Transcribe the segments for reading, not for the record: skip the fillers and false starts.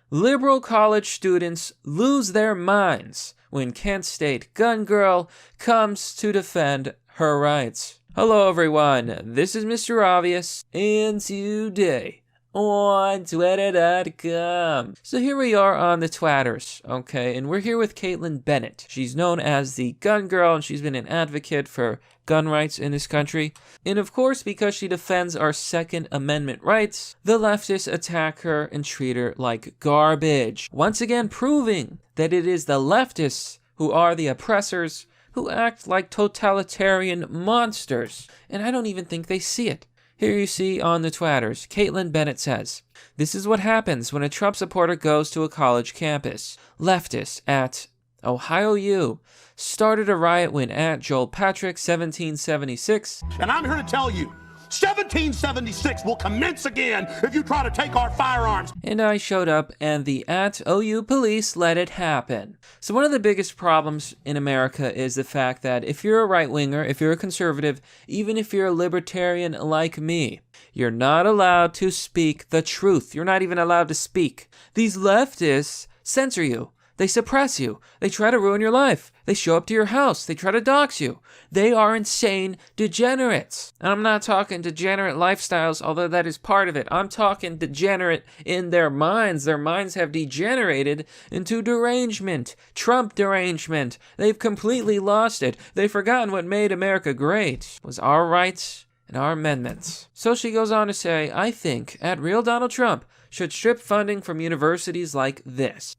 Liberal college students lose their minds when Kent State gun girl comes to defend her rights. Hello everyone, this is Mr. Obvious, and today on Twitter.com. So here we are on the Twatters, okay, and we're here with Kaitlin Bennett. She's known as the gun girl, and she's been an advocate for gun rights in this country. And of course, because she defends our Second Amendment rights, the leftists attack her and treat her like garbage. Once again proving that it is the leftists who are the oppressors, who act like totalitarian monsters. And I don't even think they see it. Here you see on the Twatters, Kaitlin Bennett says, "This is what happens when a Trump supporter goes to a college campus. Leftists at Ohio U started a riot when at Joel Patrick 1776. And I'm here to tell you, 1776 will commence again if you try to take our firearms. And I showed up and the at OU police let it happen." So one of the biggest problems in America is the fact that if you're a right-winger, if you're a conservative, even if you're a libertarian like me, you're not allowed to speak the truth. You're not even allowed to speak. These leftists censor you. They suppress you. They try to ruin your life. They show up to your house. They try to dox you. They are insane degenerates. And I'm not talking degenerate lifestyles, although that is part of it. I'm talking degenerate in their minds. Their minds have degenerated into derangement. Trump derangement. They've completely lost it. They've forgotten what made America great was our rights and our amendments. So she goes on to say, "I think at real Donald Trump should strip funding from universities like this."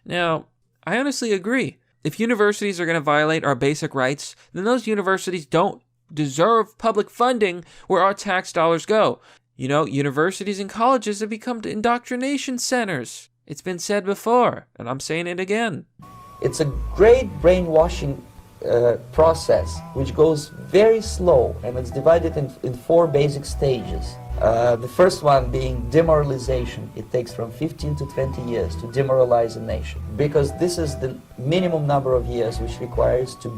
Now, I honestly agree. If universities are going to violate our basic rights, then those universities don't deserve public funding where our tax dollars go. You know, universities and colleges have become indoctrination centers. It's been said before, and I'm saying it again. It's a great brainwashing process, which goes very slow, and it's divided in four basic stages. The first one being demoralization. It takes from 15 to 20 years to demoralize a nation, because this is the minimum number of years which requires to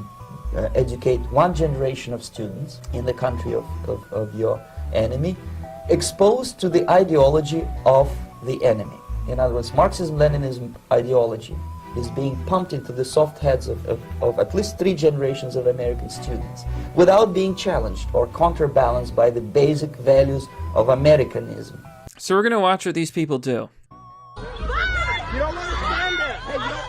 educate one generation of students in the country of your enemy, exposed to the ideology of the enemy. In other words, Marxism-Leninism ideology is being pumped into the soft heads of at least 3 generations of American students without being challenged or counterbalanced by the basic values of Americanism. So we're going to watch what these people do. You don't understand that. Hey, you don't...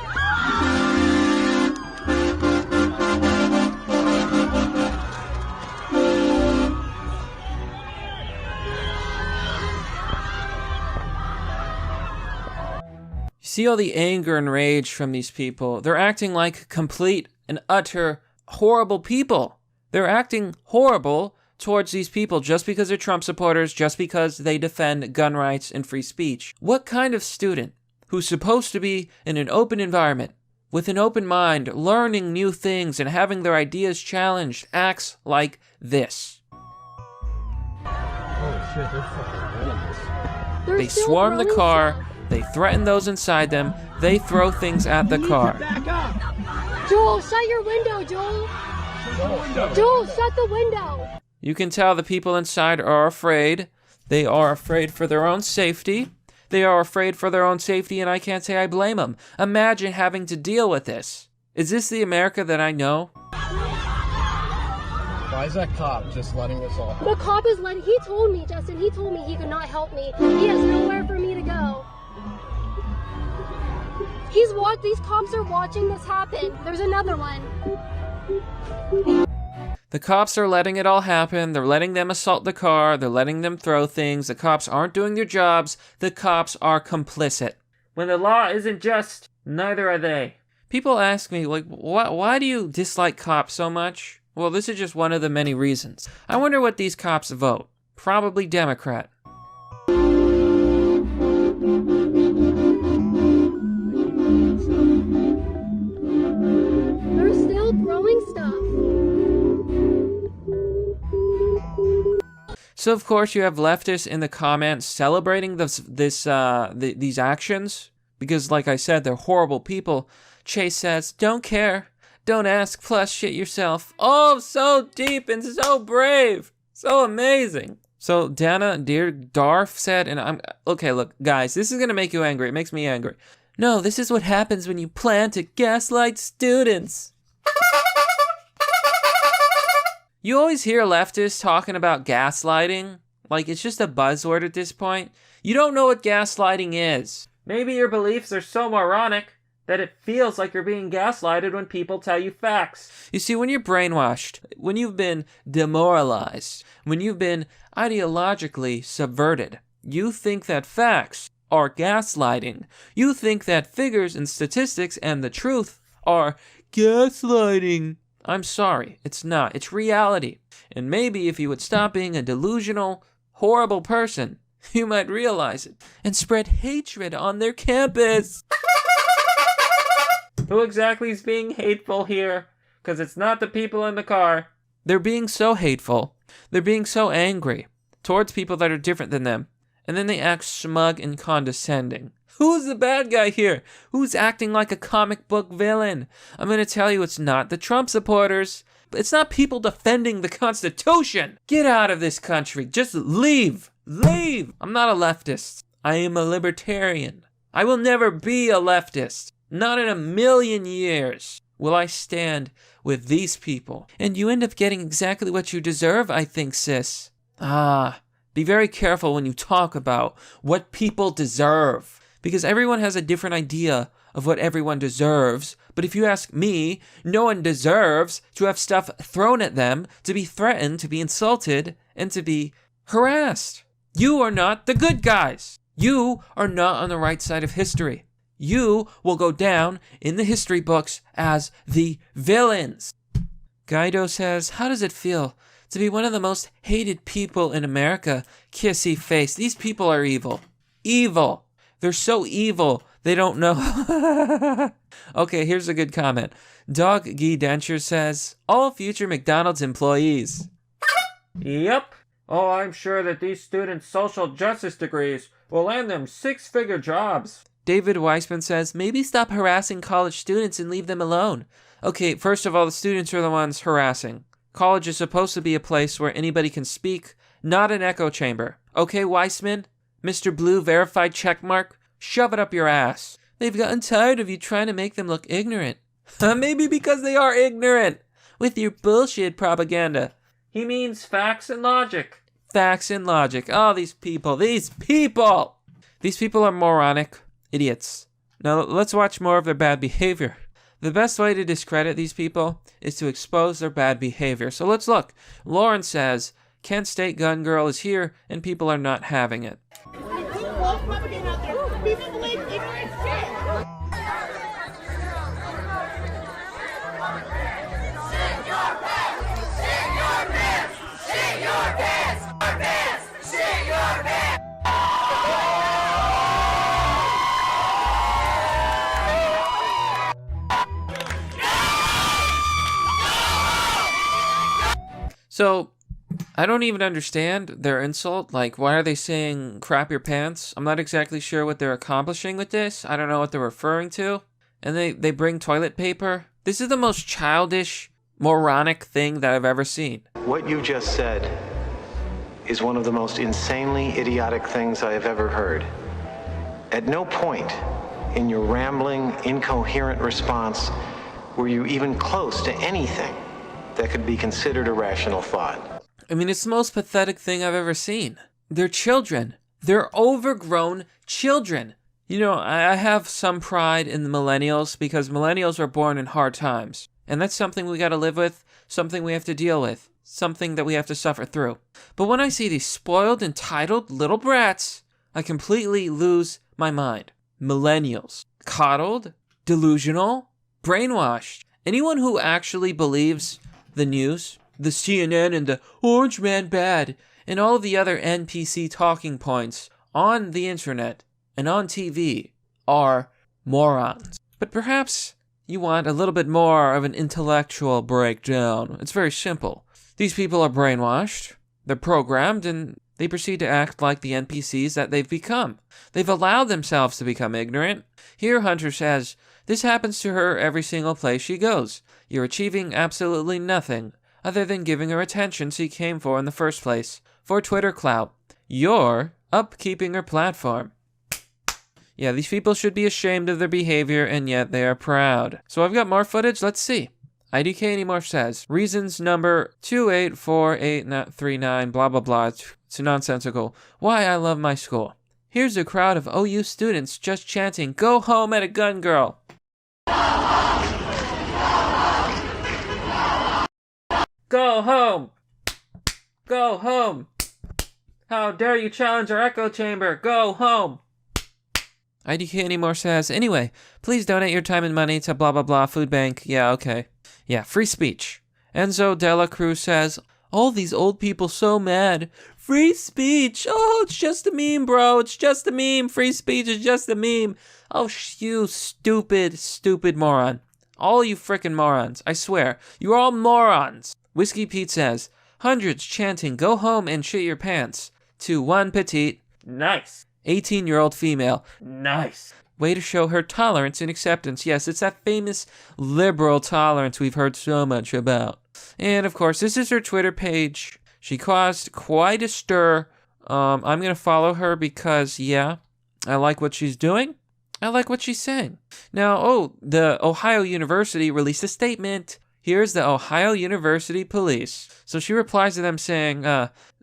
See all the anger and rage from these people. They're acting like complete and utter horrible people. They're acting horrible towards these people just because they're Trump supporters, just because they defend gun rights and free speech. What kind of student who's supposed to be in an open environment, with an open mind, learning new things and having their ideas challenged, acts like this? Oh shit, they're fucking winning this. They swarm the car. They threaten those inside them. They throw things at the car. Back up. Joel, shut your window, Joel. Joel, shut the window. You can tell the people inside are afraid. They are afraid for their own safety. They are afraid for their own safety, and I can't say I blame them. Imagine having to deal with this. Is this the America that I know? Why is that cop just letting this all happen? The cop is letting, he told me, Justin, he told me he could not help me. He has nowhere for me to go. These cops are watching this happen. There's another one. The cops are letting it all happen. They're letting them assault the car. They're letting them throw things. The cops aren't doing their jobs. The cops are complicit. When the law isn't just, neither are they. People ask me, like, why do you dislike cops so much? Well, this is just one of the many reasons. I wonder what these cops vote. Probably Democrat. They're still throwing stuff. So of course you have leftists in the comments celebrating these actions because, like I said, they're horrible people. Chase says, "Don't care, don't ask, plus shit yourself." Oh, so deep and so brave, so amazing, So Dana Dear Darf said, and I'm okay, look, guys, this is gonna make you angry. It makes me angry. No, this is what happens when you plan to gaslight students. You always hear leftists talking about gaslighting. Like, it's just a buzzword at this point. You don't know what gaslighting is. Maybe your beliefs are so moronic that it feels like you're being gaslighted when people tell you facts. You see, when you're brainwashed, when you've been demoralized, when you've been ideologically subverted, you think that facts are gaslighting. You think that figures and statistics and the truth are gaslighting. I'm sorry, it's not. It's reality. And maybe if you would stop being a delusional, horrible person, you might realize it and spread hatred on their campus. Who exactly is being hateful here? Because it's not the people in the car. They're being so hateful. They're being so angry towards people that are different than them. And then they act smug and condescending. Who's the bad guy here? Who's acting like a comic book villain? I'm going to tell you it's not the Trump supporters. It's not people defending the Constitution. Get out of this country. Just leave. Leave. I'm not a leftist. I am a libertarian. I will never be a leftist. Not in a million years will I stand with these people. And you end up getting exactly what you deserve, I think, sis. Be very careful when you talk about what people deserve. Because everyone has a different idea of what everyone deserves. But if you ask me, no one deserves to have stuff thrown at them, to be threatened, to be insulted, and to be harassed. You are not the good guys. You are not on the right side of history. You will go down in the history books as the villains. Guido says, how does it feel to be one of the most hated people in America? Kissy face. These people are evil. Evil. They're so evil, they don't know. Okay, here's a good comment. Dog Guy Denture says, all future McDonald's employees. Yep. Oh, I'm sure that these students' social justice degrees will land them 6-figure jobs. David Weissman says, maybe stop harassing college students and leave them alone. Okay, first of all, the students are the ones harassing. College is supposed to be a place where anybody can speak, not an echo chamber. Okay, Weissman? Mr. Blue verified checkmark? Shove it up your ass. They've gotten tired of you trying to make them look ignorant. Maybe because they are ignorant. With your bullshit propaganda. He means facts and logic. Facts and logic. Oh, these people. These people are moronic idiots. Now, let's watch more of their bad behavior. The best way to discredit these people is to expose their bad behavior. So let's look. Lauren says, Kent State gun girl is here and people are not having it. So, I don't even understand their insult. Like, why are they saying crap your pants? I'm not exactly sure what they're accomplishing with this. I don't know what they're referring to. And they bring toilet paper. This is the most childish, moronic thing that I've ever seen. What you just said is one of the most insanely idiotic things I have ever heard. At no point in your rambling, incoherent response were you even close to anything that could be considered a rational thought. I mean, it's the most pathetic thing I've ever seen. They're children. They're overgrown children. You know, I have some pride in the millennials because millennials were born in hard times. And that's something we gotta live with, something we have to deal with, something that we have to suffer through. But when I see these spoiled, entitled little brats, I completely lose my mind. Millennials. Coddled, delusional, brainwashed. Anyone who actually believes the news, the CNN and the Orange Man Bad, and all of the other NPC talking points on the internet and on TV are morons. But perhaps you want a little bit more of an intellectual breakdown. It's very simple. These people are brainwashed, they're programmed, and they proceed to act like the NPCs that they've become. They've allowed themselves to become ignorant. Here Hunter says, this happens to her every single place she goes. You're achieving absolutely nothing other than giving her attention she came for in the first place. for Twitter clout. You're upkeeping her platform. Yeah, these people should be ashamed of their behavior, and yet they are proud. So I've got more footage. Let's see. IDK anymore says, reasons number 284839, blah, blah, blah. It's nonsensical. Why I love my school. Here's a crowd of OU students just chanting, "Go home" at a gun girl. Go home. Go home. How dare you challenge our echo chamber? Go home. IDK anymore says, anyway, please donate your time and money to blah, blah, blah, food bank. Yeah, okay. Yeah, free speech. Enzo Dela Cruz says, all these old people so mad. Free speech. Oh, it's just a meme, bro. It's just a meme. Free speech is just a meme. Oh, you stupid, stupid moron. All you frickin' morons. I swear. You're all morons. Whiskey Pete says, hundreds chanting, go home and shit your pants. To one petite, nice. 18-year-old female, nice. Way to show her tolerance and acceptance. Yes, it's that famous liberal tolerance we've heard so much about. And of course, this is her Twitter page. She caused quite a stir. I'm going to follow her because, yeah, I like what she's doing. I like what she's saying. Now, the Ohio University released a statement. Here's the Ohio University police. So she replies to them saying,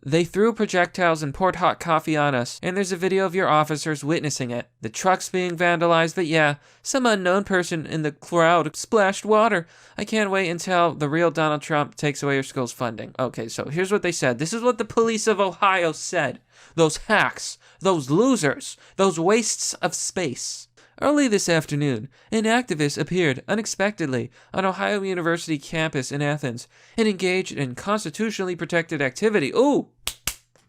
they threw projectiles and poured hot coffee on us, and there's a video of your officers witnessing it. The truck's being vandalized, but yeah, some unknown person in the crowd splashed water. I can't wait until the real Donald Trump takes away your school's funding. Okay, so here's what they said. This is what the police of Ohio said. Those hacks, those losers, those wastes of space. Early this afternoon, an activist appeared unexpectedly on Ohio University campus in Athens and engaged in constitutionally protected activity. Ooh!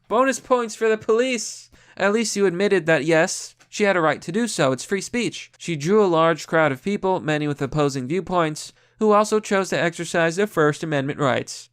Bonus points for the police! At least you admitted that, yes, she had a right to do so. It's free speech. She drew a large crowd of people, many with opposing viewpoints, who also chose to exercise their First Amendment rights.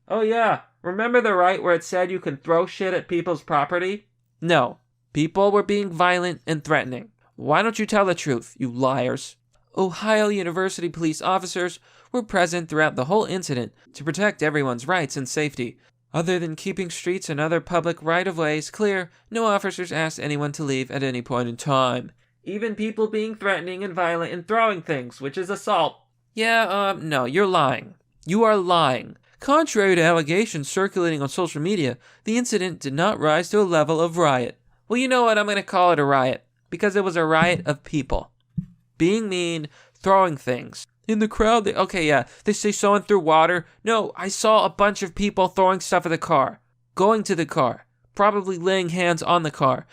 Oh yeah, remember the right where it said you can throw shit at people's property? No. People were being violent and threatening. Why don't you tell the truth, you liars? Ohio University police officers were present throughout the whole incident to protect everyone's rights and safety. Other than keeping streets and other public right-of-ways clear, no officers asked anyone to leave at any point in time. Even people being threatening and violent and throwing things, which is assault. Yeah, no, you're lying. You are lying. Contrary to allegations circulating on social media, the incident did not rise to a level of riot. Well, you know what? I'm going to call it a riot. Because it was a riot of people. Being mean, throwing things. In the crowd, they say someone threw water. No, I saw a bunch of people throwing stuff at the car. Going to the car. Probably laying hands on the car.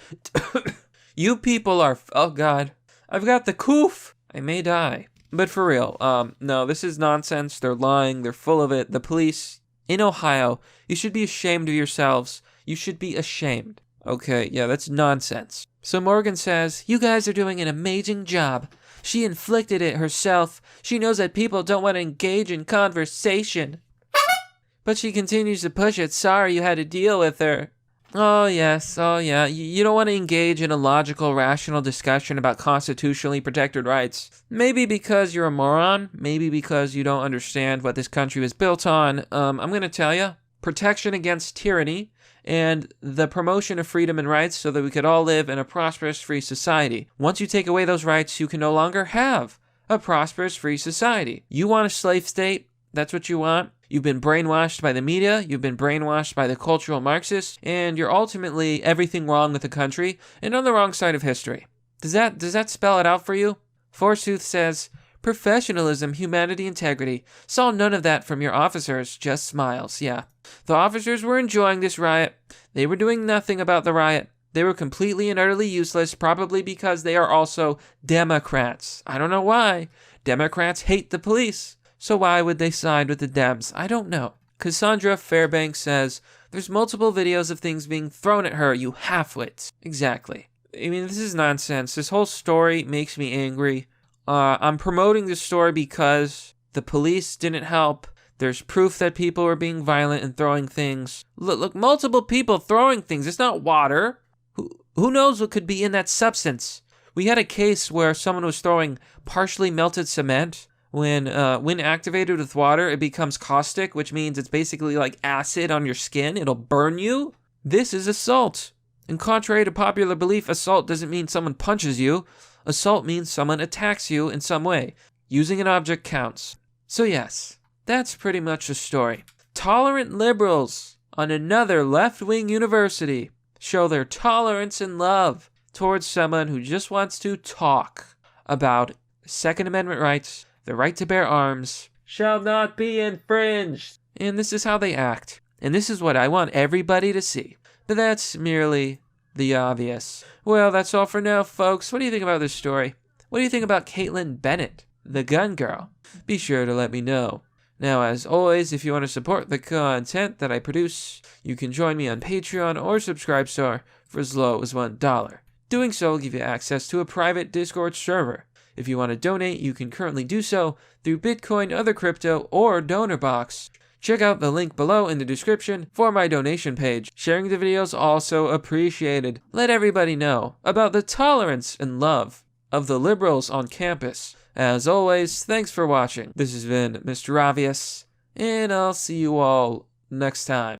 You people are, oh God. I've got the coof. I may die. But for real, no, this is nonsense. They're lying. They're full of it. The police in Ohio, you should be ashamed of yourselves. You should be ashamed. Okay, yeah, that's nonsense. So Morgan says, you guys are doing an amazing job. She inflicted it herself. She knows that people don't want to engage in conversation. But she continues to push it. Sorry you had to deal with her. Oh, yes. Oh, yeah. You don't want to engage in a logical, rational discussion about constitutionally protected rights. Maybe because you're a moron. Maybe because you don't understand what this country was built on. I'm going to tell you. Protection against tyranny and the promotion of freedom and rights so that we could all live in a prosperous, free society. Once you take away those rights, you can no longer have a prosperous, free society. You want a slave state? That's what you want? You've been brainwashed by the media, you've been brainwashed by the cultural Marxists, and you're ultimately everything wrong with the country and on the wrong side of history. Does that spell it out for you? Forsooth says, professionalism, humanity, integrity. Saw none of that from your officers, just smiles, yeah. The officers were enjoying this riot. They were doing nothing about the riot. They were completely and utterly useless, probably because they are also Democrats. I don't know why. Democrats hate the police. So why would they side with the Dems? I don't know. Cassandra Fairbanks says, there's multiple videos of things being thrown at her, you halfwits. Exactly. I mean, this is nonsense. This whole story makes me angry. I'm promoting this story because the police didn't help. There's proof that people were being violent and throwing things. Look, multiple people throwing things. It's not water. Who knows what could be in that substance? We had a case where someone was throwing partially melted cement. When activated with water, it becomes caustic, which means it's basically like acid on your skin. It'll burn you. This is assault. And contrary to popular belief, assault doesn't mean someone punches you. Assault means someone attacks you in some way. Using an object counts. So yes, that's pretty much the story. Tolerant liberals on another left-wing university show their tolerance and love towards someone who just wants to talk about Second Amendment rights. The right to bear arms shall not be infringed. And this is how they act. And this is what I want everybody to see. But that's merely the obvious. Well, that's all for now, folks. What do you think about this story? What do you think about Kaitlin Bennett, the gun girl? Be sure to let me know. Now, as always, if you want to support the content that I produce, you can join me on Patreon or Subscribestar for as low as $1. Doing so will give you access to a private Discord server. If you want to donate, you can currently do so through Bitcoin, other crypto, or DonorBox. Check out the link below in the description for my donation page. Sharing the video is also appreciated. Let everybody know about the tolerance and love of the liberals on campus. As always, thanks for watching. This has been Mr. Obvious, and I'll see you all next time.